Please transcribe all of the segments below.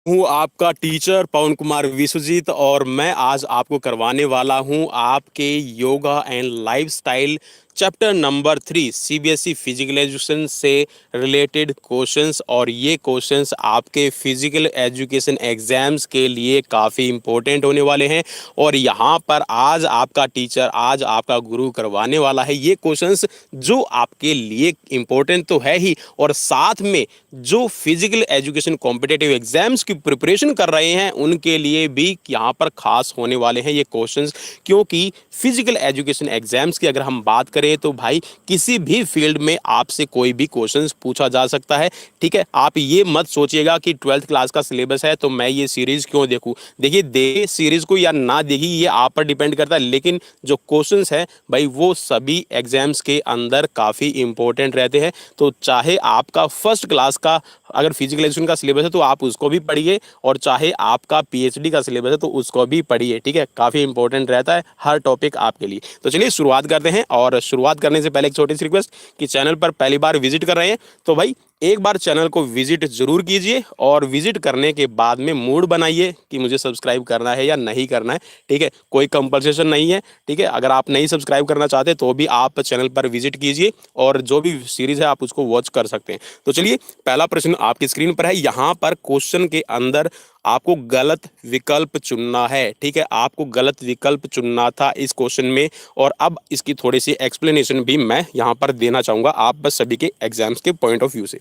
हूँ आपका टीचर पवन कुमार विश्वजीत और मैं आज आपको करवाने वाला हूँ आपके yoga and lifestyle chapter number 3 CBSE physical education से रिलेटेड क्वेश्चंस। और ये क्वेश्चंस आपके फिजिकल एजुकेशन एग्जाम्स के लिए काफ़ी इम्पोर्टेंट होने वाले हैं। और यहाँ पर आज आपका टीचर, आज आपका गुरु करवाने वाला है ये क्वेश्चंस जो आपके लिए इम्पोर्टेंट तो है ही, और साथ में जो फिजिकल एजुकेशन कॉम्पिटेटिव एग्जाम्स की प्रिपरेशन कर रहे हैं उनके लिए भी यहाँ पर खास होने वाले हैं ये क्वेश्चंस। क्योंकि फिजिकल एजुकेशन एग्जाम्स की अगर हम बात करें तो भाई किसी भी फील्ड में आपसे कोई भी क्वेश्चंस पूछा जा सकता है। ठीक है, आप ये मत सोचिएगा कि 12th क्लास का सिलेबस है तो मैं ये सीरीज क्यों देखूं। देखिए, दे सीरीज को या ना देखिए ये आप पर डिपेंड करता है, लेकिन जो क्वेश्चंस है भाई वो सभी एग्जाम्स के अंदर काफ़ी इंपॉर्टेंट रहते हैं। तो चाहे आपका फर्स्ट क्लास का अगर फिजिकल एजुकेशन का सिलेबस है तो आप उसको भी पढ़िए, और चाहे आपका पीएचडी का सिलेबस है तो उसको भी पढ़िए। ठीक है, काफ़ी इंपॉर्टेंट रहता है हर टॉपिक आपके लिए। तो चलिए शुरुआत करते हैं। और शुरुआत करने से पहले एक छोटी सी रिक्वेस्ट कि चैनल पर पहली बार विजिट कर रहे हैं तो भाई एक बार चैनल को विजिट जरूर कीजिए, और विजिट करने के बाद में मूड बनाइए कि मुझे सब्सक्राइब करना है या नहीं करना है। ठीक है, कोई कंपल्सेशन नहीं है। ठीक है, अगर आप नहीं सब्सक्राइब करना चाहते तो भी आप चैनल पर विजिट कीजिए और जो भी सीरीज है आप उसको वॉच कर सकते हैं। तो चलिए, पहला प्रश्न आपकी स्क्रीन पर है। यहाँ पर क्वेश्चन के अंदर आपको गलत विकल्प चुनना है। ठीक है, आपको गलत विकल्प चुनना था इस क्वेश्चन में, और अब इसकी थोड़ी सी एक्सप्लेनेशन भी मैं यहाँ पर देना चाहूँगा आप बस सभी के एग्जाम्स के पॉइंट ऑफ व्यू से।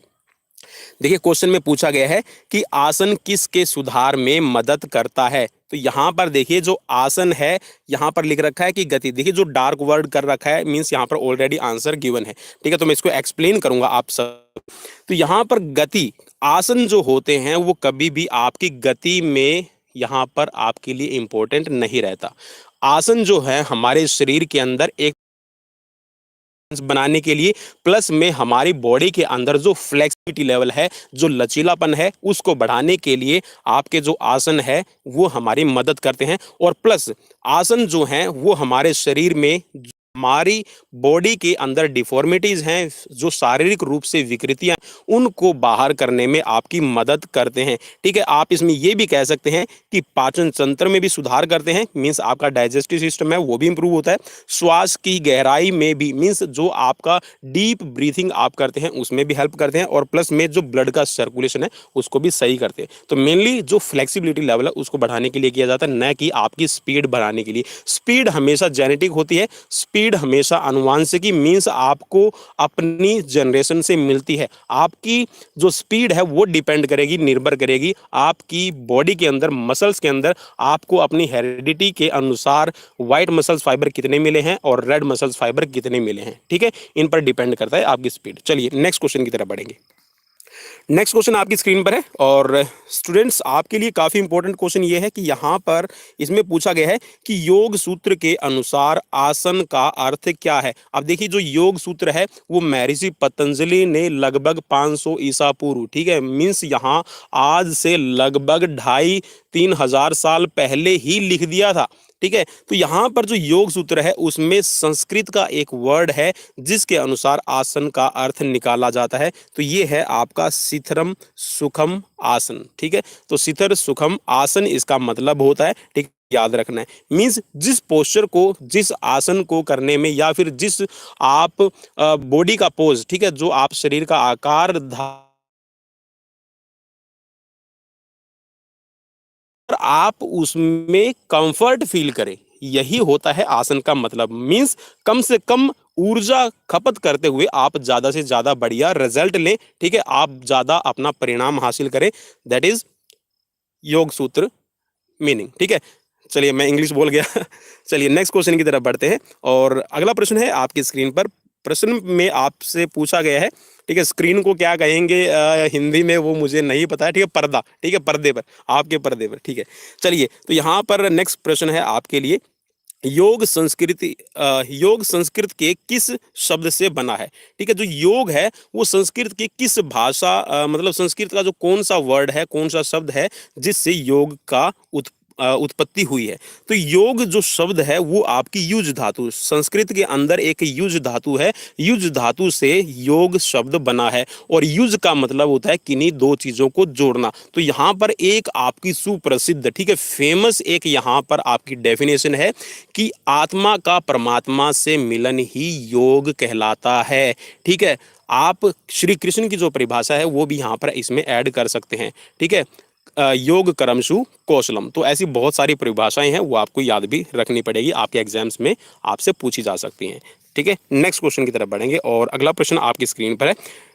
देखिए, क्वेश्चन में पूछा गया है कि आसन किसके सुधार में मदद करता है। तो यहाँ पर देखिए जो आसन है यहाँ पर लिख रखा है कि गति। देखिए जो डार्क वर्ड कर रखा है मीन्स यहाँ पर ऑलरेडी आंसर गिवन है। ठीक है, तो मैं इसको एक्सप्लेन करूंगा आप सब। तो यहाँ पर गति, आसन जो होते हैं वो कभी भी आपकी गति में यहाँ पर आपके लिए इंपॉर्टेंट नहीं रहता। आसन जो है हमारे शरीर के अंदर एक बनाने के लिए, प्लस में हमारी बॉडी के अंदर जो फ्लेक्सिबिलिटी लेवल है, जो लचीलापन है, उसको बढ़ाने के लिए आपके जो आसन है वो हमारी मदद करते हैं। और प्लस आसन जो हैं वो हमारे शरीर में हमारी बॉडी के अंदर डिफॉर्मिटीज हैं, जो शारीरिक रूप से विकृतियां, उनको बाहर करने में आपकी मदद करते हैं। ठीक है, आप इसमें यह भी कह सकते हैं कि पाचन तंत्र में भी सुधार करते हैं, मीन्स आपका डाइजेस्टिव सिस्टम है वो भी इंप्रूव होता है। श्वास की गहराई में भी, मीन्स जो आपका डीप ब्रीथिंग आप करते हैं उसमें भी हेल्प करते हैं, और प्लस में जो ब्लड का सर्कुलेशन है उसको भी सही करते हैं। तो मेनली जो फ्लेक्सिबिलिटी लेवल है उसको बढ़ाने के लिए किया जाता है, न कि आपकी स्पीड बढ़ाने के लिए। स्पीड हमेशा जेनेटिक होती है, स्पीड हमेशा अनुवांशिकी, मीन्स आपको अपनी जनरेशन से मिलती है। आपकी जो स्पीड है वो डिपेंड करेगी, निर्भर करेगी आपकी बॉडी के अंदर, मसल्स के अंदर आपको अपनी हेरिडिटी के अनुसार व्हाइट मसल्स फाइबर कितने मिले हैं और रेड मसल्स फाइबर कितने मिले हैं। ठीक है, इन पर डिपेंड करता है आपकी स्पीड। चलिए नेक्स्ट क्वेश्चन की तरफ बढ़ेंगे। नेक्स्ट क्वेश्चन आपकी स्क्रीन पर है, और स्टूडेंट्स आपके लिए काफ़ी इंपॉर्टेंट क्वेश्चन ये है कि यहाँ पर इसमें पूछा गया है कि योग सूत्र के अनुसार आसन का अर्थ क्या है। अब देखिए जो योग सूत्र है वो महर्षि पतंजलि ने लगभग 500 ईसा पूर्व, ठीक है, मीन्स यहाँ आज से लगभग 2,500-3,000 साल पहले ही लिख दिया था। ठीक है, तो यहाँ पर जो योग सूत्र है उसमें संस्कृत का एक वर्ड है जिसके अनुसार आसन का अर्थ निकाला जाता है। तो ये है आपका शिथिरम सुखम आसन। ठीक है, तो शिथिर सुखम आसन इसका मतलब होता है। ठीक, याद रखना है, मीन्स जिस पोस्चर को, जिस आसन को करने में, या फिर जिस आप बॉडी का पोज, ठीक है, जो आप शरीर का आकार आप उसमें कंफर्ट फील करें, यही होता है आसन का मतलब। मीन्स कम से कम ऊर्जा खपत करते हुए आप ज्यादा से ज्यादा बढ़िया रिजल्ट लें। ठीक है, आप ज्यादा अपना परिणाम हासिल करें, दैट इज योग सूत्र मीनिंग। ठीक है, चलिए मैं इंग्लिश बोल गया चलिए नेक्स्ट क्वेश्चन की तरफ बढ़ते हैं, और अगला प्रश्न है आपकी स्क्रीन पर। प्रश्न में आपसे पूछा गया है, ठीक है, स्क्रीन को क्या कहेंगे हिंदी में वो मुझे नहीं पता है। ठीक है, पर्दा, ठीक है, पर्दे पर, आपके पर्दे पर। ठीक है, चलिए तो यहाँ पर नेक्स्ट प्रश्न है आपके लिए, योग संस्कृति योग संस्कृत के किस शब्द से बना है। ठीक है, जो योग है वो संस्कृत की किस भाषा मतलब संस्कृत का जो कौन सा वर्ड है, कौन सा शब्द है जिससे योग का उत्पत्ति हुई है। तो योग जो शब्द है वो आपकी युज धातु, संस्कृत के अंदर एक युज धातु है, युज धातु से योग शब्द बना है। और युज का मतलब होता है किन्हीं दो चीजों को जोड़ना। तो यहाँ पर एक आपकी सुप्रसिद्ध, ठीक है, फेमस एक यहाँ पर आपकी डेफिनेशन है कि आत्मा का परमात्मा से मिलन ही योग कहलाता है। ठीक है, आप श्री कृष्ण की जो परिभाषा है वो भी यहाँ पर इसमें ऐड कर सकते हैं। ठीक है, योग कर्मसु कौशलम। तो ऐसी बहुत सारी परिभाषाएं हैं, वो आपको याद भी रखनी पड़ेगी, आपके एग्जाम्स में आपसे पूछी जा सकती हैं। ठीक है, नेक्स्ट क्वेश्चन की तरफ बढ़ेंगे और अगला प्रश्न आपकी स्क्रीन पर है।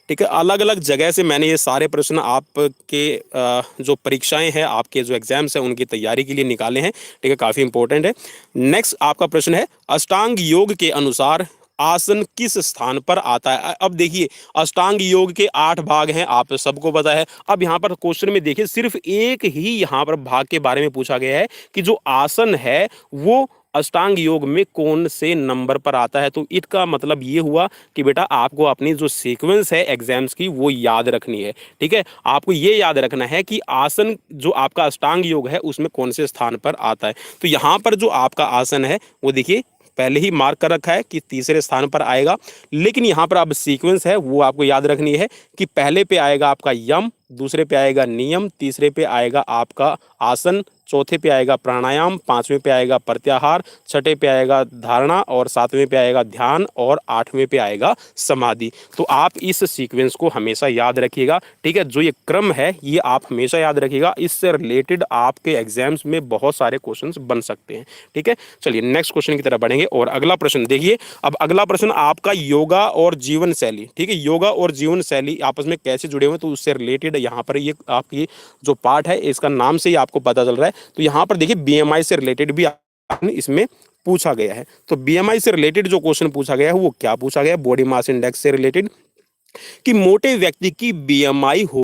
ठीक है, अलग अलग जगह से मैंने ये सारे प्रश्न आपके जो परीक्षाएं हैं, आपके जो एग्जाम्स हैं उनकी तैयारी के लिए निकाले हैं। ठीक है, काफ़ी इंपॉर्टेंट है। नेक्स्ट आपका प्रश्न है, अष्टांग योग के अनुसार आसन किस स्थान पर आता है। अब देखिए, अष्टांग योग के 8 भाग हैं, आप सबको पता है। अब यहाँ पर क्वेश्चन में देखिए सिर्फ एक ही यहाँ पर भाग के बारे में पूछा गया है कि जो आसन है वो अष्टांग योग में कौन से नंबर पर आता है। तो इसका मतलब ये हुआ कि बेटा आपको अपनी जो सीक्वेंस है एग्जाम्स की वो याद रखनी है। ठीक है, आपको ये याद रखना है कि आसन जो आपका अष्टांग योग है उसमें कौन से स्थान पर आता है। तो यहाँ पर जो आपका आसन है वो देखिए पहले ही मार्क कर रखा है कि तीसरे स्थान पर आएगा, लेकिन यहाँ पर अब सीक्वेंस है वो आपको याद रखनी है कि पहले पे आएगा आपका यम, दूसरे पे आएगा नियम, तीसरे पे आएगा आपका आसन, चौथे पे आएगा प्राणायाम, पांचवें पे आएगा प्रत्याहार, छठे पे आएगा धारणा और सातवें पे आएगा ध्यान और आठवें पे आएगा समाधि। तो आप इस सीक्वेंस को हमेशा याद रखिएगा। ठीक है, जो ये क्रम है ये आप हमेशा याद रखिएगा, इससे रिलेटेड आपके एग्जाम्स में बहुत सारे क्वेश्चंस बन सकते हैं। ठीक है, चलिए नेक्स्ट क्वेश्चन की तरफ बढ़ेंगे और अगला प्रश्न देखिए। अब अगला प्रश्न आपका योगा और जीवन शैली। ठीक है, योगा और जीवन शैली आपस में कैसे जुड़े हुए हैं तो उससे रिलेटेड यहाँ पर ये आपकी जो पार्ट है इसका नाम से ही आपको पता चल रहा है। तो यहाँ पर देखिए बीएमआई से रिलेटेड भी आपने इसमें पूछा गया है। तो बीएमआई से रिलेटेड जो क्वेश्चन पूछा गया है वो क्या पूछा गया है, बॉडी मास इंडेक्स से रिलेटेड, कि मोटे व्यक्ति की बीएमआई हो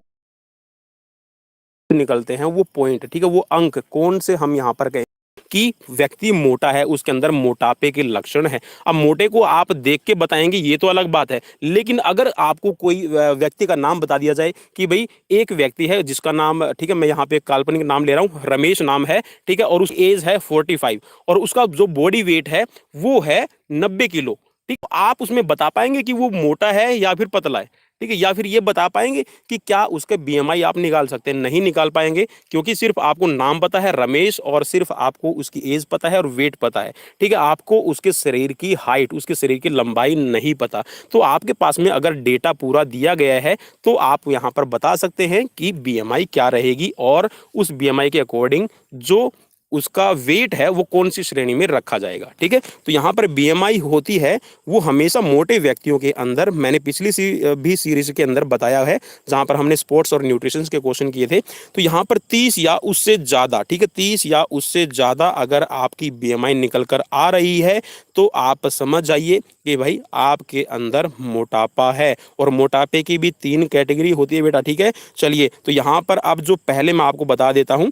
निकलते हैं वो पॉइंट, ठीक है, वो अंक कौन से हम यहाँ पर कहें कि व्यक्ति मोटा है, उसके अंदर मोटापे के लक्षण है। अब मोटे को आप देख के बताएंगे ये तो अलग बात है, लेकिन अगर आपको कोई व्यक्ति का नाम बता दिया जाए कि भाई एक व्यक्ति है जिसका नाम, ठीक है, मैं यहाँ पे काल्पनिक नाम ले रहा हूँ, रमेश नाम है, ठीक है, और उस एज है 45 और उसका जो बॉडी वेट है वो है 90 किलो। ठीक, आप उसमें बता पाएंगे कि वो मोटा है या फिर पतला है। ठीक है, या फिर ये बता पाएंगे कि क्या उसके बीएमआई आप निकाल सकते हैं, नहीं निकाल पाएंगे, क्योंकि सिर्फ आपको नाम पता है रमेश और सिर्फ आपको उसकी एज पता है और वेट पता है। ठीक है, आपको उसके शरीर की हाइट, उसके शरीर की लंबाई नहीं पता। तो आपके पास में अगर डेटा पूरा दिया गया है तो आप यहाँ पर बता सकते हैं कि बीएमआई क्या रहेगी और उस बीएमआई के अकॉर्डिंग जो उसका वेट है वो कौन सी श्रेणी में रखा जाएगा। ठीक है, तो यहाँ पर बीएमआई होती है वो हमेशा मोटे व्यक्तियों के अंदर, मैंने पिछली भी सीरीज के अंदर बताया है जहाँ पर हमने स्पोर्ट्स और न्यूट्रिशन के क्वेश्चन किए थे। तो यहाँ पर 30 या उससे ज़्यादा, ठीक है, 30 या उससे ज़्यादा अगर आपकी बीएमआई निकल कर आ रही है तो आप समझ जाइए कि भाई आपके अंदर मोटापा है। और मोटापे की भी 3 कैटेगरी होती है बेटा। ठीक है, चलिए तो यहाँ पर अब जो पहले मैं आपको बता देता हूँ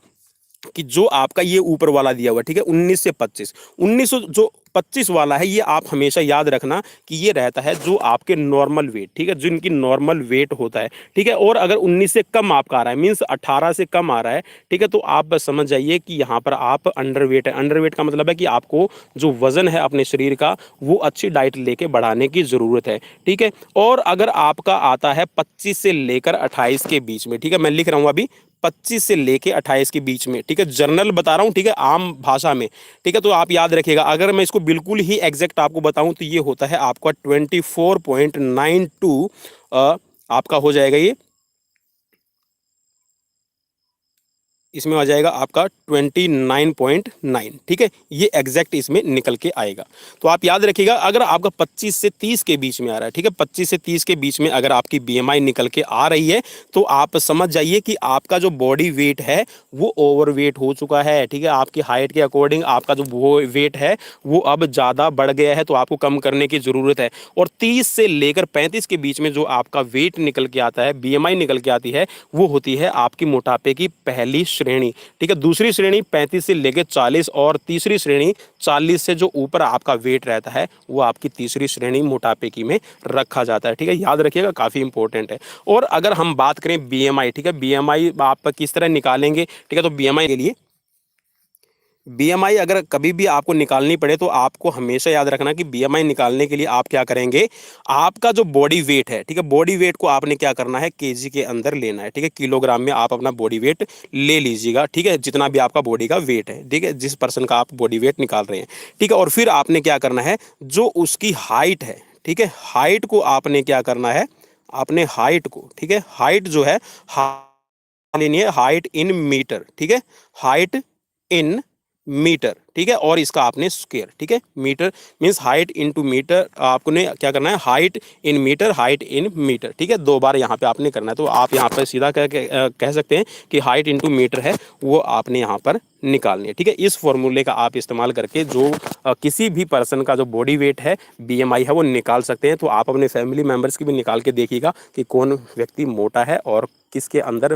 कि जो आपका ये ऊपर वाला दिया हुआ, ठीक है, 19 से 25, 1900 जो 25 वाला है ये आप हमेशा याद रखना कि ये रहता है जो आपके नॉर्मल वेट, ठीक है, जिनकी नॉर्मल वेट होता है। ठीक है, और अगर 19 से कम आपका आ रहा है, मीन्स 18 से कम आ रहा है, ठीक है, तो आप समझ जाइए कि यहाँ पर आप अंडर वेट है। अंडर वेट का मतलब है कि आपको जो वजन है अपने शरीर का वो अच्छी डाइट लेके बढ़ाने की ज़रूरत है। ठीक है, और अगर आपका आता है 25 से लेकर 28 के बीच में, ठीक है, मैं लिख रहा हूँ अभी 25 से लेके 28 के बीच में, ठीक है, जर्नल बता रहा हूँ, ठीक है, आम भाषा में। ठीक है, तो आप याद रखिएगा, अगर मैं इसको बिल्कुल ही एग्जैक्ट आपको बताऊं तो ये होता है आपका 24.92 आपका हो जाएगा ये, इसमें आ जाएगा आपका 29.9। ठीक है, ये एग्जैक्ट इसमें निकल के आएगा। तो आप याद रखिएगा अगर आपका 25 से 30 के बीच में आ रहा है, ठीक है, 25 से 30 के बीच में अगर आपकी बीएमआई निकल के आ रही है तो आप समझ जाइए कि आपका जो बॉडी वेट है वो ओवरवेट हो चुका है। ठीक है, आपकी हाइट के अकॉर्डिंग आपका जो वो वेट है वो अब ज़्यादा बढ़ गया है, तो आपको कम करने की ज़रूरत है। और 30 से लेकर 35 के बीच में जो आपका वेट निकल के आता है, बीएमआई निकल के आती है, वो होती है आपकी मोटापे की पहली श्रेणी। ठीक है, दूसरी श्रेणी 35 से लेकर 40 और तीसरी श्रेणी 40 से जो ऊपर आपका वेट रहता है वो आपकी तीसरी श्रेणी मोटापे की में रखा जाता है। ठीक है, याद रखिएगा, काफ़ी इंपॉर्टेंट है। और अगर हम बात करें बीएमआई, ठीक है, बीएमआई आप किस तरह निकालेंगे, ठीक है, तो बीएमआई के लिए बीएमआई अगर कभी भी आपको निकालनी पड़े तो आपको हमेशा याद रखना कि बीएमआई निकालने के लिए आप क्या करेंगे, आपका जो बॉडी वेट है, ठीक है, बॉडी वेट को आपने क्या करना है, केजी के अंदर लेना है, ठीक है, किलोग्राम में आप अपना बॉडी वेट ले लीजिएगा, ठीक है, जितना भी आपका बॉडी का वेट है, ठीक है, जिस पर्सन का आप बॉडी वेट निकाल रहे हैं, ठीक है। और फिर आपने क्या करना है, जो उसकी हाइट है, ठीक है, हाइट को आपने क्या करना है, आपने हाइट को, ठीक है, हाइट जो है लेनी है, हाइट इन मीटर, ठीक है, हाइट इन मीटर, ठीक है, और इसका आपने स्क्वायर, ठीक है, metre means height into metre, आपने क्या करना है, height in metre, height in metre, ठीक है, दो बार यहाँ पे आपने करना है। तो आप यहाँ पर सीधा कह सकते हैं कि हाइट इनटू मीटर है वो आपने यहाँ पर निकालनी है, ठीक है। इस फॉर्मूले का आप इस्तेमाल करके जो किसी भी पर्सन का जो बॉडी वेट है, बीएमआई है, वो निकाल सकते हैं। तो आप अपने फैमिली मेम्बर्स की भी निकाल के देखिएगा कि कौन व्यक्ति मोटा है और किसके अंदर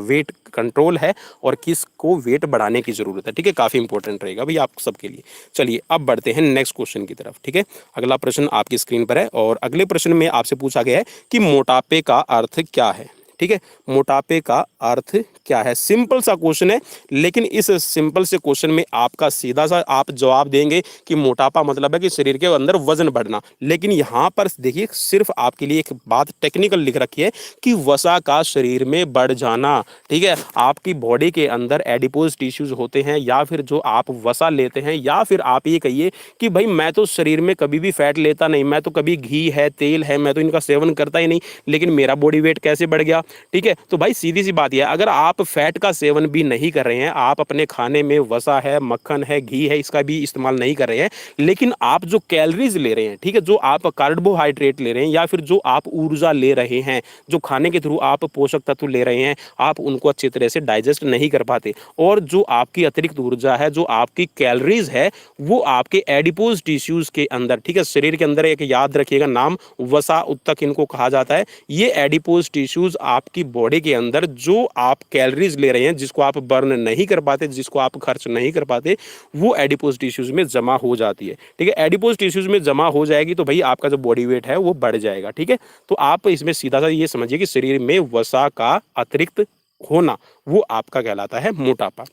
वेट कंट्रोल है और किसको वेट बढ़ाने की ज़रूरत है, ठीक है, काफ़ी इंपॉर्टेंट रहेगा भाई आप सबके लिए। चलिए अब बढ़ते हैं नेक्स्ट क्वेश्चन की तरफ, ठीक है। अगला प्रश्न आपकी स्क्रीन पर है और अगले प्रश्न में आपसे पूछा गया है कि मोटापे का अर्थ क्या है, ठीक है, मोटापे का अर्थ क्या है। सिंपल सा क्वेश्चन है, लेकिन इस सिंपल से क्वेश्चन में आपका सीधा सा आप जवाब देंगे कि मोटापा मतलब है कि शरीर के अंदर वजन बढ़ना, लेकिन यहाँ पर देखिए सिर्फ आपके लिए एक बात टेक्निकल लिख रखी है कि वसा का शरीर में बढ़ जाना, ठीक है। आपकी बॉडी के अंदर एडिपोज टिश्यूज होते हैं या फिर जो आप वसा लेते हैं, या फिर आप ये कहिए कि भाई मैं तो शरीर में कभी भी फैट लेता नहीं, मैं तो कभी घी है, तेल है, मैं तो इनका सेवन करता ही नहीं, लेकिन मेरा बॉडी वेट कैसे बढ़ गया, ठीक है। तो भाई सीधी सी बात यह है, अगर आप फैट का सेवन भी नहीं कर रहे हैं, आप अपने खाने में वसा है, मक्खन है, घी है, इसका भी इस्तेमाल नहीं कर रहे हैं, लेकिन आप जो कैलोरीज ले रहे हैं, ठीक है, जो आप कार्बोहाइड्रेट ले रहे हैं या फिर जो आप ऊर्जा ले रहे हैं, जो खाने के थ्रू आप पोषक तत्व ले रहे हैं, आप उनको अच्छी तरह से डाइजेस्ट नहीं कर पाते, और जो आपकी अतिरिक्त ऊर्जा है, जो आपकी कैलोरीज है, वो आपके एडिपोज टिश्यूज के अंदर, ठीक है, शरीर के अंदर, एक याद रखिएगा नाम, वसा उत्तक इनको कहा जाता है। ये एडिपोज टिश्यूज आपकी बॉडी के अंदर जो आप कैलोरीज ले रहे हैं, जिसको आप बर्न नहीं कर पाते, जिसको आप खर्च नहीं कर पाते, वो एडिपोज टिश्यूज में जमा हो जाती है, ठीक है। एडिपोज टिश्यूज में जमा हो जाएगी तो भाई आपका जो बॉडी वेट है वो बढ़ जाएगा, ठीक है। तो आप इसमें सीधा सा ये समझिए कि शरीर में वसा का अतिरिक्त होना वो आपका कहलाता है मोटापा।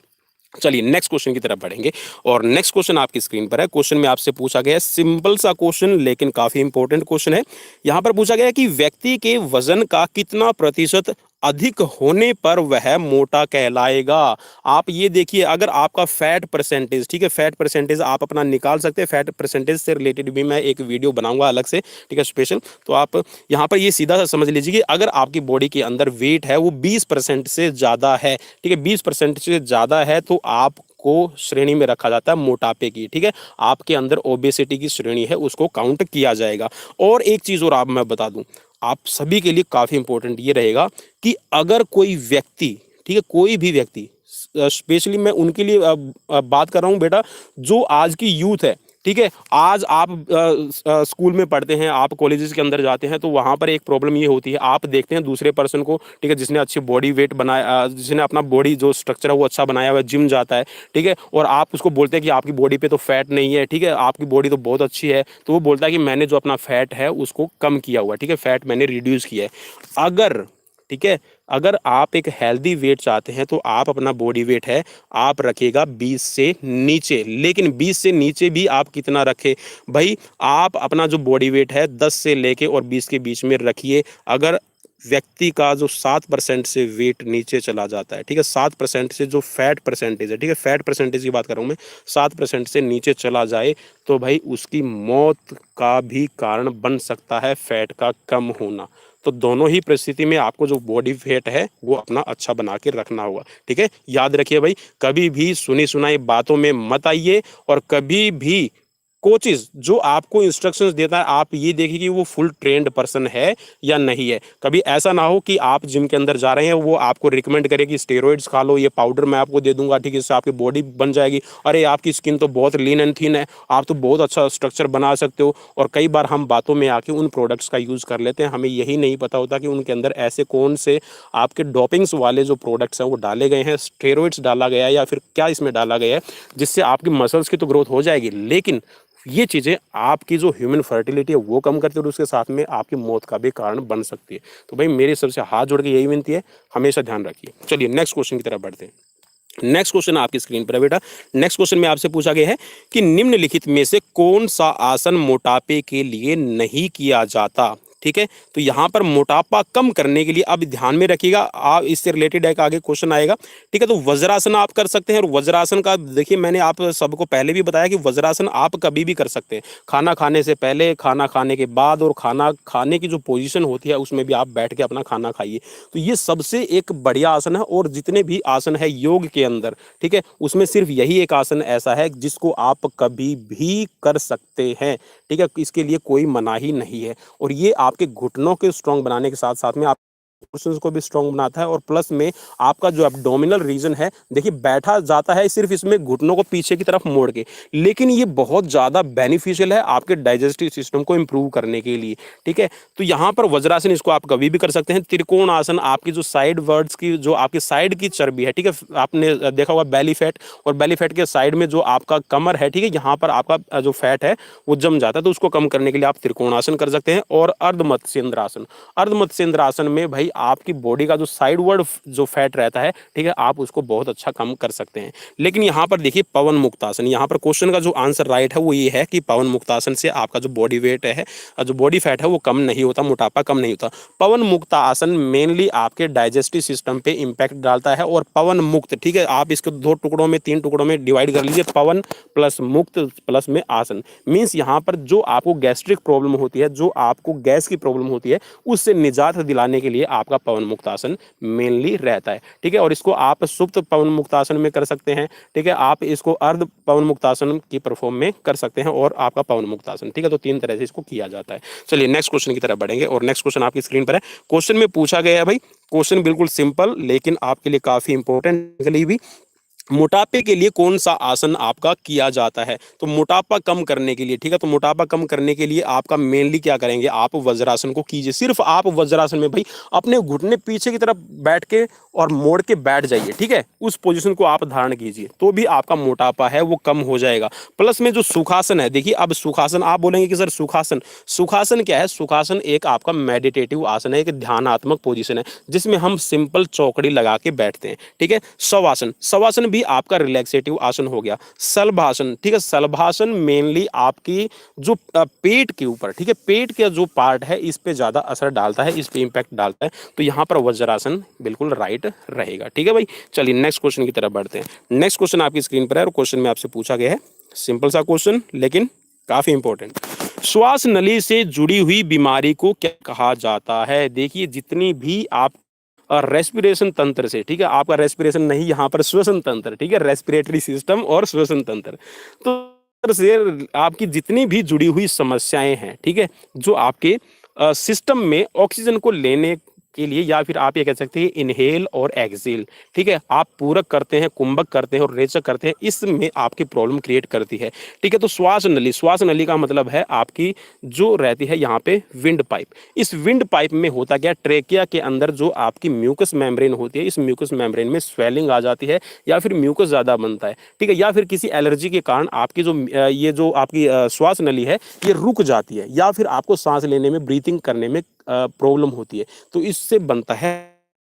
चलिए नेक्स्ट क्वेश्चन की तरफ बढ़ेंगे और नेक्स्ट क्वेश्चन आपकी स्क्रीन पर है। क्वेश्चन में आपसे पूछा गया है, सिंपल सा क्वेश्चन लेकिन काफी इंपॉर्टेंट क्वेश्चन है। यहां पर पूछा गया है कि व्यक्ति के वजन का कितना प्रतिशत अधिक होने पर वह मोटा कहलाएगा। आप ये देखिए, अगर आपका फैट परसेंटेज, ठीक है, फैट परसेंटेज आप अपना निकाल सकते हैं, फैट परसेंटेज से रिलेटेड भी मैं एक वीडियो बनाऊंगा अलग से, ठीक है, स्पेशल। तो आप यहाँ पर ये सीधा सा समझ लीजिए कि अगर आपकी बॉडी के अंदर वेट है वो 20% से ज़्यादा है, ठीक है, 20% से ज़्यादा है तो आप को श्रेणी में रखा जाता है मोटापे की, ठीक है, आपके अंदर ओबेसिटी की श्रेणी है, उसको काउंट किया जाएगा। और एक चीज़ और आप मैं बता दूं, आप सभी के लिए काफ़ी इंपॉर्टेंट ये रहेगा कि अगर कोई व्यक्ति, ठीक है, कोई भी व्यक्ति, स्पेशली मैं उनके लिए बात कर रहा हूँ बेटा, जो आज की यूथ है, ठीक है, आज आप स्कूल में पढ़ते हैं, आप कॉलेजेस के अंदर जाते हैं, तो वहाँ पर एक प्रॉब्लम ये होती है, आप देखते हैं दूसरे पर्सन को, ठीक है, जिसने अच्छी बॉडी वेट बनाया, जिसने अपना बॉडी जो स्ट्रक्चर है वो अच्छा बनाया हुआ है, जिम जाता है, ठीक है, और आप उसको बोलते हैं कि आपकी बॉडी पे तो फैट नहीं है, ठीक है, आपकी बॉडी तो बहुत अच्छी है, तो वो बोलता है कि मैंने जो अपना फैट है उसको कम किया हुआ है, ठीक है, फैट मैंने रिड्यूस किया है। अगर, ठीक है, अगर आप एक हेल्दी वेट चाहते हैं तो आप अपना बॉडी वेट है आप रखिएगा 20 से नीचे, लेकिन 20 से नीचे भी आप कितना रखें भाई, आप अपना जो बॉडी वेट है 10 से लेके और 20 के बीच में रखिए। अगर व्यक्ति का जो 7% से वेट नीचे चला जाता है, ठीक है, 7% से जो फैट परसेंटेज है, ठीक है, फैट परसेंटेज की बात कर रहा हूँ मैं, 7% से नीचे चला जाए तो भाई उसकी मौत का भी कारण बन सकता है फैट का कम होना। तो दोनों ही परिस्थिति में आपको जो बॉडी वेट है वो अपना अच्छा बना के रखना होगा, ठीक है। याद रखिए भाई, कभी भी सुनी सुनाई बातों में मत आइए, और कभी भी कोचिज जो आपको इंस्ट्रक्शंस देता है आप ये देखिए कि वो फुल ट्रेंड पर्सन है या नहीं है। कभी ऐसा ना हो कि आप जिम के अंदर जा रहे हैं, वो आपको रिकमेंड करे कि स्टेरॉइड्स खा लो, ये पाउडर मैं आपको दे दूंगा, ठीक है, इससे आपकी बॉडी बन जाएगी, अरे आपकी स्किन तो बहुत लीन एंड थिन है, आप तो बहुत अच्छा स्ट्रक्चर बना सकते हो। और कई बार हम बातों में आके उन प्रोडक्ट्स का यूज़ कर लेते हैं, हमें यही नहीं पता होता कि उनके अंदर ऐसे कौन से आपके डोपिंग्स वाले जो प्रोडक्ट्स हैं वो डाले गए हैं, स्टेरॉइड्स डाला गया है या फिर क्या इसमें डाला गया है, जिससे आपकी मसल्स की तो ग्रोथ हो जाएगी, लेकिन ये चीज़ें आपकी जो ह्यूमन फर्टिलिटी है वो कम करती है और उसके साथ में आपकी मौत का भी कारण बन सकती है। तो भाई मेरी सबसे हाथ जोड़ के यही विनती है, हमेशा ध्यान रखिए। चलिए नेक्स्ट क्वेश्चन की तरफ बढ़ते हैं। नेक्स्ट क्वेश्चन आपकी स्क्रीन पर है बेटा। नेक्स्ट क्वेश्चन में आपसे पूछा गया है कि निम्नलिखित में से कौन सा आसन मोटापे के लिए नहीं किया जाता। ठीक है, तो यहाँ पर मोटापा कम करने के लिए अब ध्यान में रखिएगा, आप इससे रिलेटेड एक आगे क्वेश्चन आएगा। ठीक है, तो वज्रासन आप कर सकते हैं, और वज्रासन का देखिए मैंने आप सबको पहले भी बताया कि वज्रासन आप कभी भी कर सकते हैं, खाना खाने से पहले, खाना खाने के बाद, और खाना खाने की जो पोजीशन होती है उसमें भी आप बैठ के अपना खाना खाइए। तो ये सबसे एक बढ़िया आसन है, और जितने भी आसन है योग के अंदर, ठीक है, उसमें सिर्फ यही एक आसन ऐसा है जिसको आप कभी भी कर सकते हैं। ठीक है, इसके लिए कोई मनाही नहीं है, और ये आपके घुटनों के स्ट्रांग बनाने के साथ साथ में आप पोर्शंस को भी स्ट्रांग बनाता है, और प्लस में आपका जो एब्डोमिनल रीजन है देखिए बैठा जाता है सिर्फ इसमें घुटनों को पीछे की तरफ मोड़ के, लेकिन ये बहुत ज़्यादा बेनिफिशियल है आपके डाइजेस्टिव सिस्टम को इंप्रूव करने के लिए। ठीक है, तो यहाँ पर वज्रासन इसको आप कभी भी कर सकते हैं। त्रिकोण आसन आपकी जो साइड वर्ड्स की जो आपकी साइड की चर्बी है, ठीक है, आपने देखा होगा बेली फैट, और बेली फैट के साइड में जो आपका कमर है, ठीक है, यहाँ पर आपका जो फैट है वो जम जाता है, तो उसको कम करने के लिए आप त्रिकोण आसन कर सकते हैं। और अर्धमत्स्येंद्र आसन, अर्धमत्स्येंद्र आसन में भाई आपकी बॉडी का जो साइड वर्ड जो फैट रहता है, ठीक है, आप उसको बहुत अच्छा कम कर सकते हैं। लेकिन यहाँ पर देखिए पवन मुक्तासन, यहाँ पर क्वेश्चन का जो आंसर राइट है वो ये है कि पवन मुक्तासन से आपका जो बॉडी वेट है, जो बॉडी फैट है वो कम नहीं होता, मोटापा कम नहीं होता। पवन मुक्त आसन मेनली आपके डाइजेस्टिव सिस्टम पे इंपैक्ट डालता है, और पवन मुक्त, ठीक है, आप इसको दो टुकड़ों में, तीन टुकड़ों में डिवाइड कर लीजिए, पवन प्लस मुक्त प्लस में आसन। मीन्स यहाँ पर जो आपको गैस्ट्रिक प्रॉब्लम होती है, जो आपको गैस की प्रॉब्लम होती है, उससे निजात दिलाने के लिए आपका पवन मुक्तासन मेनली रहता है। ठीक है, और इसको आप सुप्त पवन मुक्तासन में कर सकते हैं। ठीक है, आप इसको अर्ध पवन मुक्तासन की परफॉर्म में कर सकते हैं, और आपका पवन मुक्तासन। ठीक है, तो तीन तरह से इसको किया जाता है। चलिए नेक्स्ट क्वेश्चन की तरफ बढ़ेंगे, और नेक्स्ट क्वेश्चन आपकी स्क्रीन पर है। क्वेश्चन में पूछा गया है भाई, क्वेश्चन बिल्कुल सिंपल लेकिन आपके लिए काफी इंपॉर्टेंट भी, मोटापे के लिए कौन सा आसन आपका किया जाता है। तो मोटापा कम करने के लिए, ठीक है, तो मोटापा कम करने के लिए आपका मेनली क्या करेंगे, आप वज्रासन को कीजिए। सिर्फ आप वज्रासन में भाई अपने घुटने पीछे की तरफ बैठ के और मोड़ के बैठ जाइए। ठीक है, उस पोजीशन को आप धारण कीजिए, तो भी आपका मोटापा है वो कम हो जाएगा। प्लस में जो सुखासन है, देखिए अब सुखासन आप बोलेंगे कि सर सुखासन, सुखासन क्या है। सुखासन एक आपका मेडिटेटिव आसन है, एक ध्यानात्मक पोजीशन है जिसमें हम सिंपल चौकड़ी लगा के बैठते हैं। ठीक है, शवासन, शवासन भी आपका रिलैक्सेटिव आसन हो गया। सलभासन, ठीक है, सलभासन मेनली आपकी जो पेट के ऊपर, ठीक है, पेट का जो पार्ट है इस पे ज्यादा असर डालता है, इस पे इंपैक्ट डालता है, तो यहाँ पर वज्रासन बिल्कुल राइट रहेगा। ठीक है भाई, चलिए नेक्स्ट क्वेश्चन की तरफ बढ़ते हैं। नेक्स्ट क्वेश्चन आपकी स्क्रीन पर है, और क्वेश्चन में आपसे पूछा गया है सिंपल सा क्वेश्चन लेकिन काफी इंपॉर्टेंट। श्वास नली से जुड़ी हुई बीमारी को क्या कहा जाता है। देखिए जितनी भी आप और रेस्पिरेशन तंत्र से, ठीक है, आपका रेस्पिरेशन नहीं, यहाँ पर श्वसन तंत्र, ठीक है, रेस्पिरेटरी सिस्टम और श्वसन तंत्र, तो से आपकी जितनी भी जुड़ी हुई समस्याएं हैं, ठीक है, जो आपके सिस्टम में ऑक्सीजन को लेने के लिए, या फिर आप ये कह सकते हैं इनहेल और एक्सेल, ठीक है, आप पूरक करते हैं, कुंभक करते हैं और रेचक करते हैं, इसमें आपकी प्रॉब्लम क्रिएट करती है। ठीक है, तो श्वास नली, श्वास नली का मतलब है आपकी जो रहती है यहाँ पे विंड पाइप। इस विंड पाइप में होता क्या, ट्रेकिया के अंदर जो आपकी म्यूकस मेम्ब्रेन होती है, इस म्यूकस मेम्ब्रेन में स्वेलिंग आ जाती है, या फिर म्यूकस ज़्यादा बनता है, ठीक है, या फिर किसी एलर्जी के कारण आपकी जो ये जो आपकी श्वास नली है ये रुक जाती है, या फिर आपको सांस लेने में, ब्रीथिंग करने में प्रॉब्लम होती है, तो इससे बनता है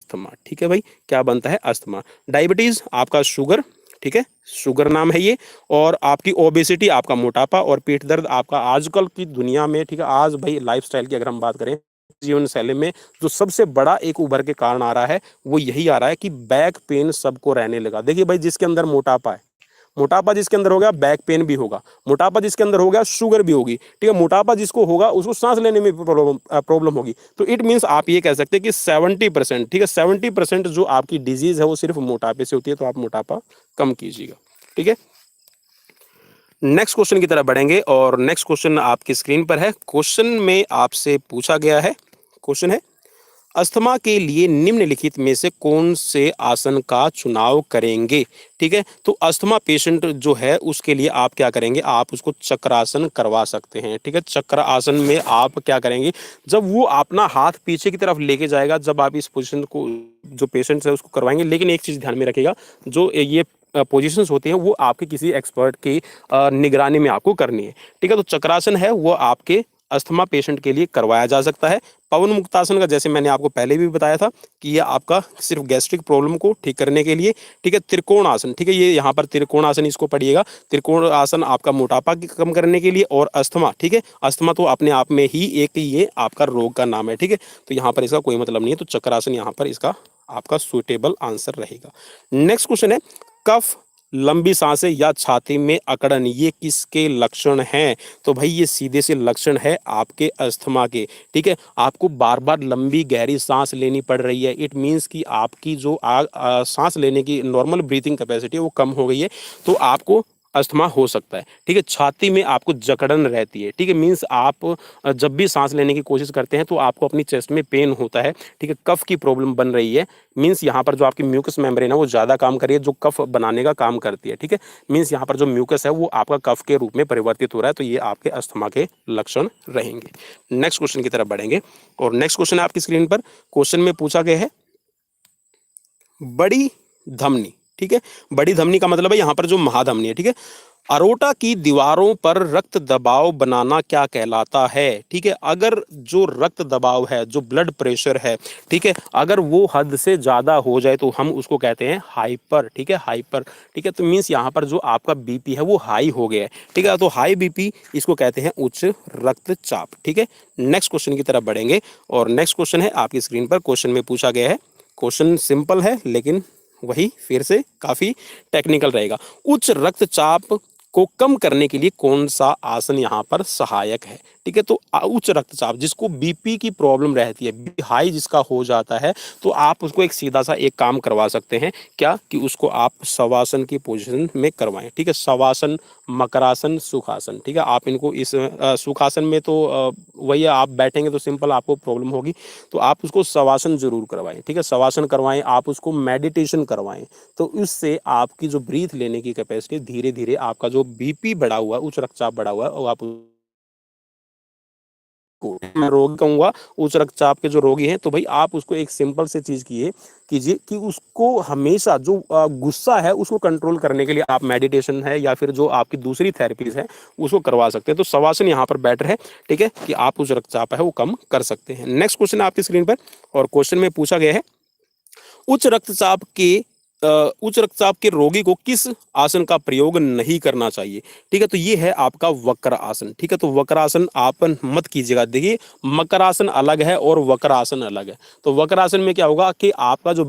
अस्थमा। ठीक है भाई, क्या बनता है, अस्थमा। डायबिटीज आपका शुगर, ठीक है, शुगर नाम है ये, और आपकी ओबेसिटी आपका मोटापा, और पेट दर्द आपका आजकल की दुनिया में, ठीक है, आज भाई लाइफस्टाइल की अगर हम बात करें, जीवन शैली में जो सबसे बड़ा एक उभर के कारण आ रहा है वो यही आ रहा है कि बैक पेन सबको रहने लगा। देखिए भाई जिसके अंदर मोटापा है, मोटापा जिसके अंदर हो गया बैक पेन भी होगा, मोटापा जिसके अंदर हो गया शुगर भी होगी, ठीक है, मोटापा जिसको होगा उसको सांस लेने में प्रॉब्लम होगी। तो इट मीन्स आप ये कह सकते हैं कि 70%, ठीक है, 70% जो आपकी डिजीज है वो सिर्फ मोटापे से होती है, तो आप मोटापा कम कीजिएगा। ठीक है, नेक्स्ट क्वेश्चन की तरफ बढ़ेंगे, और नेक्स्ट क्वेश्चन आपकी स्क्रीन पर है। क्वेश्चन में आपसे पूछा गया है, क्वेश्चन है अस्थमा के लिए निम्नलिखित में से कौन से आसन का चुनाव करेंगे। ठीक है, तो अस्थमा पेशेंट जो है उसके लिए आप क्या करेंगे, आप उसको चक्रासन करवा सकते हैं। ठीक है, चक्र आसन में आप क्या करेंगे, जब वो अपना हाथ पीछे की तरफ लेके जाएगा, जब आप इस पोजीशन को जो पेशेंट है उसको करवाएंगे, लेकिन एक चीज ध्यान में रखिएगा, जो ये पोजीशंस होती हैं वो आपके किसी एक्सपर्ट की निगरानी में आपको करनी है। ठीक है, तो चक्रासन है वो आपके अस्थमा पेशेंट के लिए करवाया जा सकता है। पवन मुक्तासन का जैसे मैंने आपको पहले भी बताया था कि ये आपका सिर्फ गैस्ट्रिक प्रॉब्लम को ठीक करने के लिए, ठीक है। त्रिकोण आसन, ठीक है, ये यहाँ पर त्रिकोण आसन इसको पढ़िएगा। त्रिकोण आसन आपका मोटापा कम करने के लिए, और अस्थमा, ठीक है, अस्थमा तो अपने आप में ही एक ये आपका रोग का नाम है, ठीक है, तो यहाँ पर इसका कोई मतलब नहीं है, तो चक्रासन यहाँ पर इसका आपका सुटेबल आंसर रहेगा। नेक्स्ट क्वेश्चन है, कफ, लंबी सांसें या छाती में अकड़न, ये किसके लक्षण हैं? तो भाई ये सीधे से लक्षण है आपके अस्थमा के, ठीक है। आपको बार बार लंबी गहरी सांस लेनी पड़ रही है, इट मीन्स कि आपकी जो सांस लेने की नॉर्मल ब्रीथिंग कैपेसिटी है वो कम हो गई है, तो आपको अस्थमा हो सकता है, ठीक है। छाती में आपको जकड़न रहती है, ठीक है, मीन्स आप जब भी सांस लेने की कोशिश करते हैं तो आपको अपनी चेस्ट में पेन होता है, ठीक है, कफ की प्रॉब्लम बन रही है, मीन्स यहाँ पर जो आपकी म्यूकस मेम्ब्रेन है वो ज़्यादा काम कर रही है, जो कफ बनाने का काम करती है, ठीक है, मीन्स यहाँ पर जो म्यूकस है वो आपका कफ के रूप में परिवर्तित हो रहा है, तो ये आपके अस्थमा के लक्षण रहेंगे। नेक्स्ट क्वेश्चन की तरफ बढ़ेंगे, और नेक्स्ट क्वेश्चन है आपकी स्क्रीन पर। क्वेश्चन में पूछा गया है, बड़ी धमनी, ठीक है, बड़ी धमनी का मतलब है यहाँ पर जो महाधमनी है, ठीक है, अरोटा की दीवारों पर रक्त दबाव बनाना क्या कहलाता है? ठीक है, अगर जो रक्त दबाव है, जो ब्लड प्रेशर है, ठीक है, अगर वो हद से ज़्यादा हो जाए तो हम उसको कहते हैं हाइपर, ठीक है, हाइपर, ठीक है, तो मीन्स यहाँ पर जो आपका बीपी है वो हाई हो गया है, ठीक है, तो हाई बीपी इसको कहते हैं उच्च रक्तचाप, ठीक है। नेक्स्ट क्वेश्चन की तरफ बढ़ेंगे, और नेक्स्ट क्वेश्चन है आपकी स्क्रीन पर। क्वेश्चन में पूछा गया है, क्वेश्चन सिंपल है लेकिन वही फिर से काफी टेक्निकल रहेगा। उच्च रक्तचाप को कम करने के लिए कौन सा आसन यहाँ पर सहायक है? ठीक है, तो उच्च रक्तचाप, जिसको बीपी की प्रॉब्लम रहती है, बीपी हाई जिसका हो जाता है, तो आप उसको एक सीधा सा एक काम करवा सकते हैं, क्या कि उसको आप शवासन की पोजीशन में करवाएं, ठीक है, शवासन, मकरासन, सुखासन, ठीक है, आप इनको इस सुखासन में तो वही है, आप बैठेंगे तो सिंपल आपको प्रॉब्लम होगी, तो आप उसको शवासन जरूर करवाएं, ठीक है, शवासन करवाएं, आप उसको मेडिटेशन करवाएं, तो इससे आपकी जो ब्रीथ लेने की कैपेसिटी धीरे धीरे, आपका जो बीपी बढ़ा हुआ है, उच्च रक्तचाप बढ़ा हुआ है, और आप मैं रोगी कहूंगा उच्च रक्तचाप के जो रोगी हैं, तो भाई आप उसको एक सिंपल से चीज कीजिए कि उसको हमेशा जो गुस्सा है उसको कंट्रोल करने के लिए आप मेडिटेशन है या फिर जो आपकी दूसरी थेरेपीज है उसको करवा सकते हैं, तो शवासन यहाँ पर बेटर है, ठीक है, कि आप उच्च रक्तचाप है वो कम कर सकते हैं। नेक्स्ट क्वेश्चन है आपकी स्क्रीन पर, और क्वेश्चन में पूछा गया है, उच्च रक्तचाप के रोगी को किस आसन का प्रयोग नहीं करना चाहिए? ठीक है, तो ये है आपका वक्र आसन, ठीक है, तो वक्र आसन आप मत कीजिएगा। देखिए, मकरासन अलग है और वक्र आसन अलग है, तो वक्र आसन में क्या होगा कि आपका जो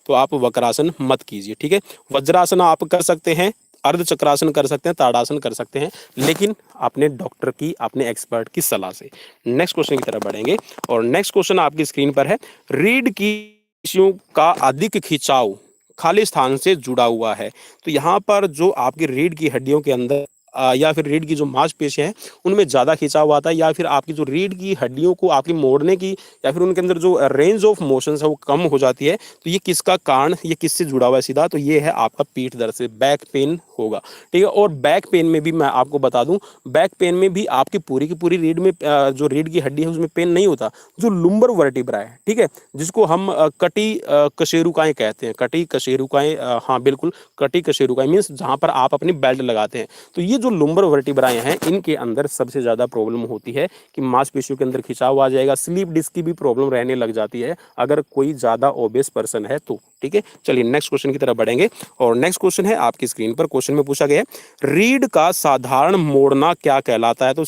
तो आप वक्रासन मत कीजिए, ठीक है। वज्रासन आप कर सकते हैं, अर्ध चक्रासन कर सकते हैं, ताड़ासन कर सकते हैं, लेकिन अपने डॉक्टर की, अपने एक्सपर्ट की सलाह से। नेक्स्ट क्वेश्चन की तरफ बढ़ेंगे, और नेक्स्ट क्वेश्चन आपकी स्क्रीन पर है, रीढ़ की पेशियों का अधिक खिंचाव खाली स्थान से जुड़ा हुआ है, तो यहाँ पर जो आपकी रीढ़ की हड्डियों के अंदर या फिर रीढ़ की जो मांसपेशियां हैं उनमें ज़्यादा खिंचाव आता है, या फिर आपकी जो रीढ़ की हड्डियों को आपकी मोड़ने की या फिर उनके अंदर जो रेंज ऑफ मोशन है वो कम हो जाती है, तो ये किसका कारण, ये किससे जुड़ा हुआ है सीधा, तो ये है आपका पीठ दर्द से, बैक पेन होगा, ठीक है। और बैक पेन में भी मैं आपको बता दूं, बैक पेन में भी आपकी की पूरी रीढ़ में जो रीढ़ की हड्डी है उसमें पेन नहीं होता, जो लुम्बर वर्टिब्रा है, ठीक है, जिसको हम कटी कशेरुकाएं कहते हैं, कटी कशेरुकाएं, हाँ बिल्कुल, कटी कशेरुकाएं मीन्स जहाँ पर आप अपनी बेल्ट लगाते हैं, तो ये जो लुम्बर वर्टिब्राएं हैं इनके अंदर सबसे ज़्यादा प्रॉब्लम होती है कि मांसपेशियों के अंदर खिंचाव आ जाएगा, स्लीप डिस्क की भी प्रॉब्लम रहने लग जाती है अगर कोई ज़्यादा ओबेस पर्सन है तो, ठीक है। चलिए नेक्स्ट क्वेश्चन की तरफ बढ़ेंगे, और नेक्स्ट क्वेश्चन है आपकी स्क्रीन पर। क्वेश्चन में पूछा गया है, रीढ़ का साधारण मोड़ना क्या कहलाता है? तो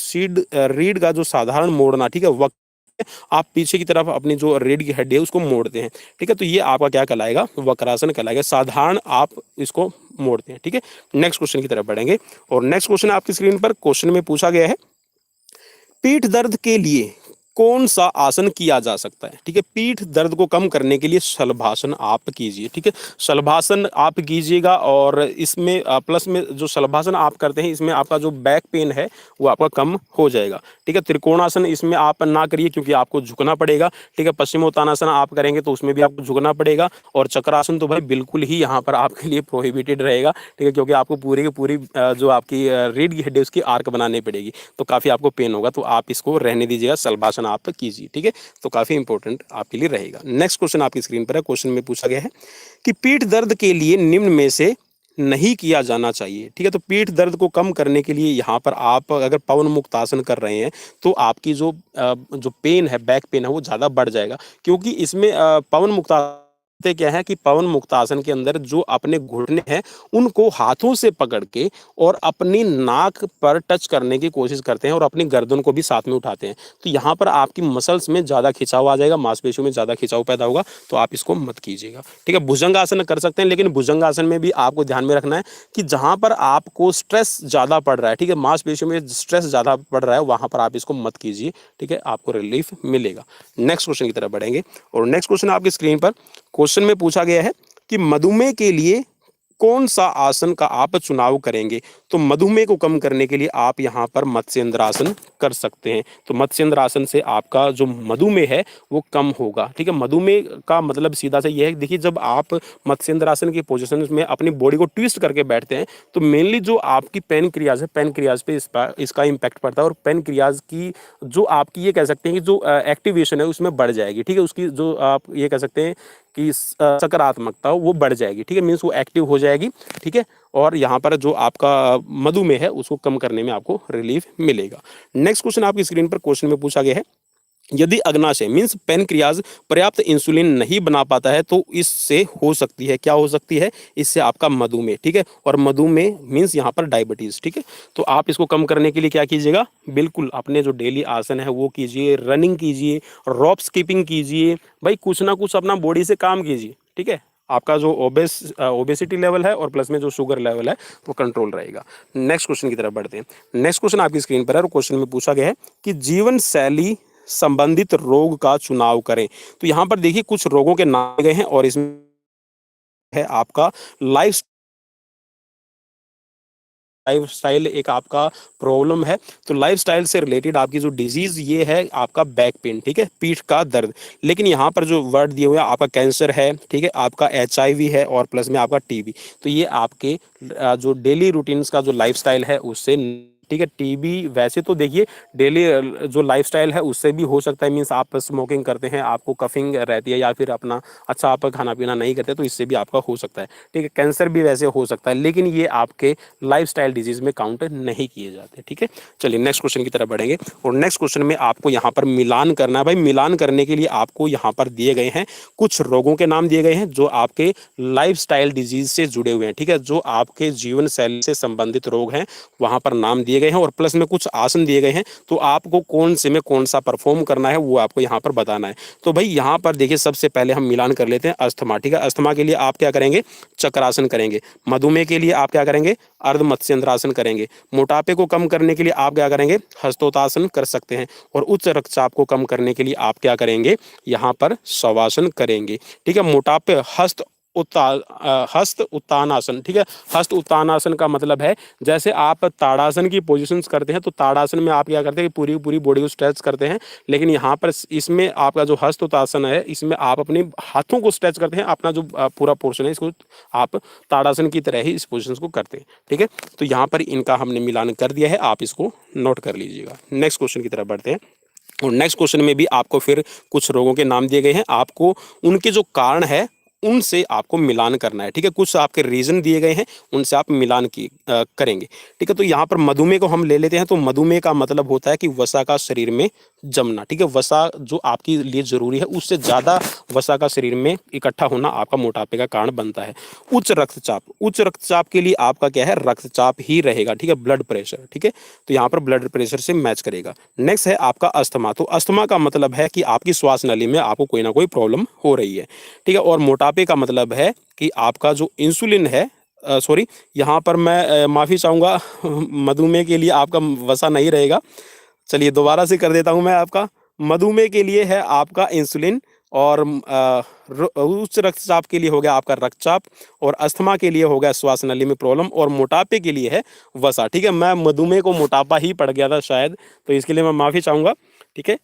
रीढ़ का जो साधारण मोड़ना, ठीक है, वक्त आप पीछे की तरफ अपनी जो रीढ़ की हड्डी है उसको मोड़ते हैं, ठीक है, तो ये आपका क्या कहलाएगा, वक्रासन कहलाएगा, साधारण आप इसको मोड़ते हैं, ठीक है। नेक्स्ट क्वेश्चन की तरफ बढ़ेंगे, और नेक्स्ट क्वेश्चन आपकी स्क्रीन पर। क्वेश्चन में पूछा गया है, पीठ दर्द के लिए कौन सा आसन किया जा सकता है? ठीक है, पीठ दर्द को कम करने के लिए शलभासन आप कीजिए, ठीक है, शलभासन आप कीजिएगा, और इसमें प्लस में जो शलभासन आप करते हैं इसमें आपका जो बैक पेन है वो आपका कम हो जाएगा, ठीक है। त्रिकोणासन इसमें आप ना करिए क्योंकि आपको झुकना पड़ेगा, ठीक है। पश्चिमोत्तानासन आप करेंगे तो उसमें भी आपको झुकना पड़ेगा, और चक्रासन तो भाई बिल्कुल ही यहाँ पर आपके लिए प्रोहिबिटेड रहेगा, ठीक है, क्योंकि आपको पूरी की पूरी जो आपकी रीढ़ की हड्डी उसकी आर्क बनानी पड़ेगी, तो काफ़ी आपको पेन होगा, तो आप इसको रहने दीजिएगा, शलभासन आप कीजिए, ठीक है, तो काफी इंपॉर्टेंट आपके लिए रहेगा। नेक्स्ट क्वेश्चन आपकी स्क्रीन पर है। क्वेश्चन में पूछा गया है कि पीठ दर्द के लिए निम्न में से नहीं किया जाना चाहिए। ठीक है, तो पीठ दर्द को कम करने के लिए यहाँ पर आप अगर पवन मुक्त आसन कर रहे हैं तो आपकी जो पेन है, बैक पेन है, वो ज़्यादा बढ़ जाएगा, क्योंकि इसमें पवन मुक्त से क्या है कि पवन मुक्तासन के अंदर जो अपने घुटने हैं उनको हाथों से पकड़ के और अपनी नाक पर टच करने की कोशिश करते हैं और अपनी गर्दन को भी साथ में उठाते हैं। तो यहाँ पर आपकी मसल्स में ज़्यादा खिंचाव आ जाएगा, मांसपेशियों में ज़्यादा खिंचाव पैदा होगा, तो आप इसको मत कीजिएगा। ठीक है, भुजंगासन कर सकते हैं, लेकिन भुजंगासन में भी आपको ध्यान में रखना है कि जहाँ पर आपको स्ट्रेस ज़्यादा पड़ रहा है, ठीक है, मांसपेशियों में स्ट्रेस ज़्यादा पड़ रहा है, वहाँ पर आप इसको मत कीजिए। ठीक है, आपको रिलीफ मिलेगा। नेक्स्ट क्वेश्चन की तरफ बढ़ेंगे और नेक्स्ट क्वेश्चन आपकी स्क्रीन पर क्वेश्चन में पूछा गया है कि मधुमेह के लिए कौन सा आसन का आप चुनाव करेंगे। तो मधुमेह को कम करने के लिए आप यहाँ पर मत्स्येंद्र आसन कर सकते हैं। तो मत्स्येंद्र आसन से आपका जो मधुमेह है वो कम होगा। ठीक है, मधुमेह का मतलब सीधा सा ये है, देखिए जब आप मत्स्येंद्र आसन की पोजीशन में अपनी बॉडी को ट्विस्ट करके बैठते हैं तो मेनली जो आपकी पेनक्रियाज है, पेनक्रियाज पे इसका इम्पैक्ट पड़ता है और पेनक्रियाज की जो आपकी ये कह सकते हैं कि जो एक्टिवेशन है उसमें बढ़ जाएगी। ठीक है, उसकी जो आप ये कह सकते हैं कि सकारात्मकता वो बढ़ जाएगी। ठीक है, मीन्स वो एक्टिव हो जाएगी। ठीक है, और यहाँ पर जो आपका मधुमेह है उसको कम करने में आपको रिलीफ मिलेगा। नेक्स्ट क्वेश्चन आपकी स्क्रीन पर क्वेश्चन में पूछा गया है, यदि अग्नाशय मीन्स पेनक्रियाज पर्याप्त इंसुलिन नहीं बना पाता है तो इससे हो सकती है, क्या हो सकती है, इससे आपका मधुमेह। ठीक है, और मधुमेह मीन्स यहाँ पर डायबिटीज। ठीक है, तो आप इसको कम करने के लिए क्या कीजिएगा, बिल्कुल अपने जो डेली आसन है वो कीजिए, रनिंग कीजिए, रॉप स्किपिंग कीजिए, भाई कुछ ना कुछ अपना बॉडी से काम कीजिए। ठीक है, आपका जो ओबेसिटी लेवल है और प्लस में जो शुगर लेवल है वो कंट्रोल रहेगा। नेक्स्ट क्वेश्चन की तरफ बढ़ते हैं। नेक्स्ट क्वेश्चन आपकी स्क्रीन पर है और क्वेश्चन में पूछा गया है कि जीवन शैली संबंधित रोग का चुनाव करें। तो यहाँ पर देखिए कुछ रोगों के नाम गए हैं और इसमें है आपका लाइफस्टाइल एक आपका प्रॉब्लम है। तो लाइफस्टाइल से रिलेटेड आपकी जो डिजीज ये है आपका बैक पेन। ठीक है, पीठ का दर्द। लेकिन यहाँ पर जो वर्ड दिए हुए हैं आपका कैंसर है, ठीक है, आपका HIV है और प्लस में आपका TB। तो ये आपके जो डेली रूटीन्स का जो लाइफस्टाइल है उससे, ठीक है, TB वैसे तो देखिए डेली जो लाइफस्टाइल है उससे भी हो सकता है, मीन्स आप स्मोकिंग करते हैं, आपको कफिंग रहती है या फिर अपना अच्छा आप खाना पीना नहीं करते तो इससे भी आपका हो सकता है। ठीक है, कैंसर भी वैसे हो सकता है, लेकिन ये आपके लाइफस्टाइल डिजीज में काउंट नहीं किए जाते। ठीक है, चलिए नेक्स्ट क्वेश्चन की तरफ बढ़ेंगे और नेक्स्ट क्वेश्चन में आपको यहाँ पर मिलान करना है। भाई मिलान करने के लिए आपको यहाँ पर दिए गए हैं कुछ रोगों के नाम दिए गए हैं जो आपके लाइफस्टाइल डिजीज से जुड़े हुए हैं। ठीक है, जो आपके जीवन शैली से संबंधित रोग हैं वहां पर नाम दिए गए हैं और प्लस में कुछ आसन दिए गए हैं। तो आपको कौन से में कौन सा परफॉर्म करना है वो आपको यहाँ पर बताना है। तो भाई यहाँ पर देखिए सबसे पहले हम मिलान कर लेते हैं अस्थमा। ठीक है, अस्थमा के लिए आप क्या करेंगे, चक्रासन करेंगे। मधुमेह के लिए आप क्या करेंगे, अर्ध मत्स्येंद्रासन करेंगे। मोटापे को कम करने के लिए आप क्या करेंगे, हस्तोतासन कर सकते हैं। और उच्च रक्तचाप को कम करने के लिए आप क्या करेंगे, यहाँ पर शवासन करेंगे। ठीक है, मोटापे हस्त उत्तानासन। ठीक है, हस्त उत्तानासन का मतलब है जैसे आप ताड़ासन की पोजीशंस करते हैं तो ताड़ासन में आप क्या करते हैं कि पूरी पूरी बॉडी को स्ट्रेच करते हैं, लेकिन यहाँ पर इसमें आपका जो हस्त उत्तानासन है इसमें आप अपने हाथों को स्ट्रेच करते हैं, अपना जो पूरा पोर्शन है इसको आप ताड़ासन की तरह ही इस पोजीशन को करते हैं। ठीक है, तो यहाँ पर इनका हमने मिलान कर दिया है, आप इसको नोट कर लीजिएगा। नेक्स्ट क्वेश्चन की तरफ बढ़ते हैं और नेक्स्ट क्वेश्चन में भी आपको फिर कुछ रोगों के नाम दिए गए हैं, आपको उनके जो कारण है उनसे आपको मिलान करना है। ठीक है, कुछ आपके रीजन दिए गए हैं उनसे आप मिलान करेंगे। ठीक है, तो यहाँ पर मधुमेह को हम ले लेते हैं। तो मधुमेह का मतलब होता है कि वसा का शरीर में जमना। ठीक है, वसा जो आपके लिए जरूरी है उससे ज़्यादा वसा का शरीर में इकट्ठा होना आपका मोटापे का कारण बनता है। उच्च रक्तचाप, उच्च रक्तचाप के लिए आपका क्या है, रक्तचाप ही रहेगा। ठीक है, ब्लड प्रेशर। ठीक है, तो यहाँ पर ब्लड प्रेशर से मैच करेगा। नेक्स्ट है आपका अस्थमा। तो अस्थमा का मतलब है कि आपकी श्वास नली में आपको कोई ना कोई प्रॉब्लम हो रही है। ठीक है, और मोटापे का मतलब है कि आपका जो इंसुलिन है, सॉरी यहाँ पर मैं माफ़ी चाहूँगा, मधुमेह के लिए आपका वसा नहीं रहेगा। चलिए दोबारा से कर देता हूँ मैं आपका। मधुमेह के लिए है आपका इंसुलिन और उच्च रक्तचाप के लिए हो गया आपका रक्तचाप और अस्थमा के लिए हो गया श्वास नली में प्रॉब्लम और मोटापे के लिए है वसा। ठीक है, मैं मधुमेह को मोटापा ही पड़ गया था शायद, तो इसके लिए मैं माफ़ी चाहूँगा। ठीक है,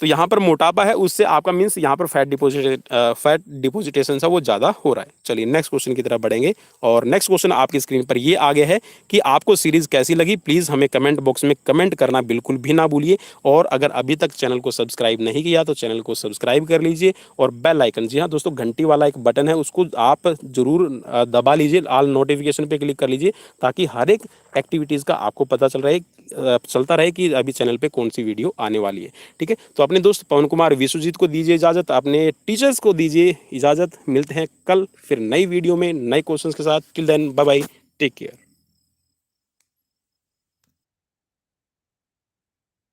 तो यहाँ पर मोटापा है, उससे आपका मीन्स यहाँ पर फैट डिपोजिटेशन सा वो ज़्यादा हो रहा है। चलिए नेक्स्ट क्वेश्चन की तरफ बढ़ेंगे, और नेक्स्ट क्वेश्चन आपकी स्क्रीन पर ये आ गया है कि आपको सीरीज़ कैसी लगी। प्लीज़ हमें कमेंट बॉक्स में कमेंट करना बिल्कुल भी ना भूलिए, और अगर अभी तक चैनल को सब्सक्राइब नहीं किया तो चैनल को सब्सक्राइब कर लीजिए, और बेल आइकन, जी हाँ दोस्तों, घंटी वाला एक बटन है, उसको आप जरूर दबा लीजिए, ऑल नोटिफिकेशन पे क्लिक कर लीजिए, ताकि हर एक एक्टिविटीज़ का आपको पता चलता रहे कि अभी चैनल पे कौन सी वीडियो आने वाली है। ठीक है, तो अपने दोस्त पवन कुमार विश्वजीत को दीजिए इजाज़त, अपने टीचर्स को दीजिए इजाज़त। मिलते हैं कल फिर नई वीडियो में नए क्वेश्चंस के साथ। Till then bye bye, take care.